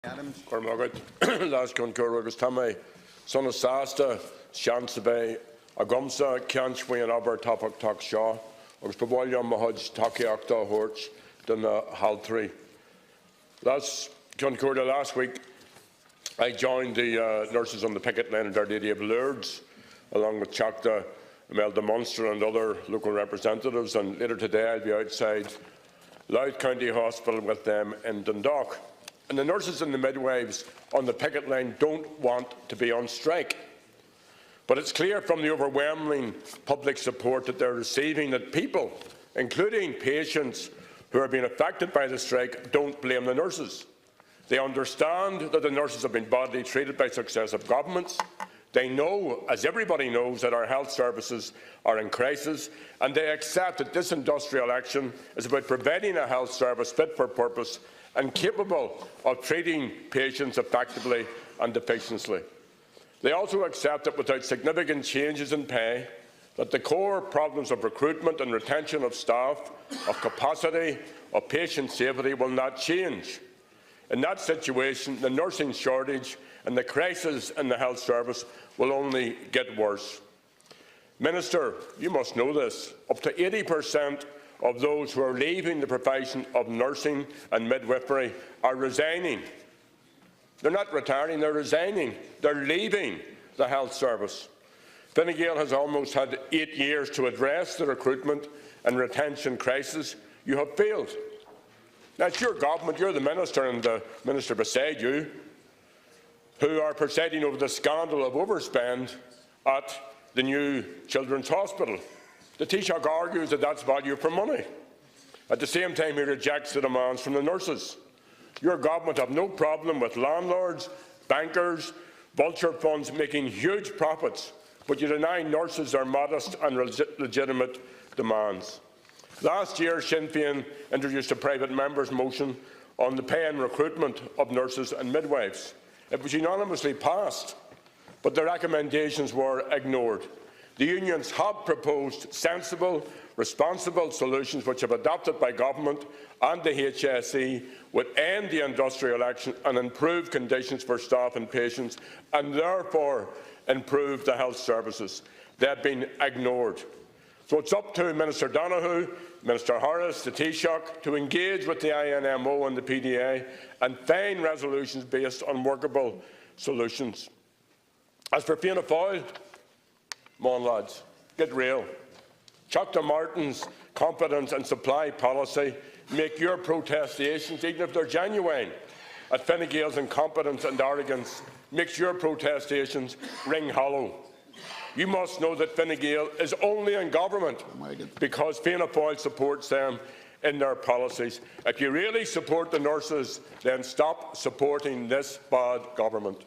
Last concur agus tamay son of Sasta, Shansabay, Agumsa, Kianchway and Aber Topak Tak Shaw, agus Pawalion Mahaj Takiakta Horch, than Haltri. Last concur last week, I joined the nurses on the picket line in Dardidi of Lourdes, along with Chakta, Imelda Munster and other local representatives, and later today I'll be outside Louth County Hospital with them in Dundalk. And the nurses and the midwives on the picket line don't want to be on strike. But it's clear from the overwhelming public support that they're receiving that people, including patients who are being affected by the strike, don't blame the nurses. They understand that the nurses have been badly treated by successive governments. They know, as everybody knows, that our health services are in crisis, and they accept that this industrial action is about providing a health service fit for purpose and capable of treating patients effectively and efficiently. They also accept that without significant changes in pay, that the core problems of recruitment and retention of staff, of capacity, of patient safety will not change. In that situation, the nursing shortage and the crisis in the health service will only get worse. Minister, you must know this. Up to 80% of those who are leaving the profession of nursing and midwifery are resigning. They're not retiring, they're resigning. They're leaving the health service. Fine Gael has almost had 8 years to address the recruitment and retention crisis. You have failed. Now, it's your government, you're the minister and the minister beside you, who are presiding over the scandal of overspend at the new Children's Hospital. The Taoiseach argues that that's value for money. At the same time, he rejects the demands from the nurses. Your government have no problem with landlords, bankers, vulture funds making huge profits, but you deny nurses their modest and legitimate demands. Last year, Sinn Féin introduced a private member's motion on the pay and recruitment of nurses and midwives. It was unanimously passed, but the recommendations were ignored. The unions have proposed sensible, responsible solutions which, if adopted by government and the HSE, would end the industrial action and improve conditions for staff and patients, and therefore improve the health services. They have been ignored. So it's up to Minister Donoghue, Minister Harris, the Taoiseach, to engage with the INMO and the PDA and find resolutions based on workable solutions. As for Fianna Fáil, come on, lads, get real. Dr. Martin's confidence and supply policy make your protestations, even if they're genuine, at Fine Gael's incompetence and arrogance, makes your protestations ring hollow. You must know that Fine Gael is only in government because Fianna Fáil supports them in their policies. If you really support the nurses, then stop supporting this bad government.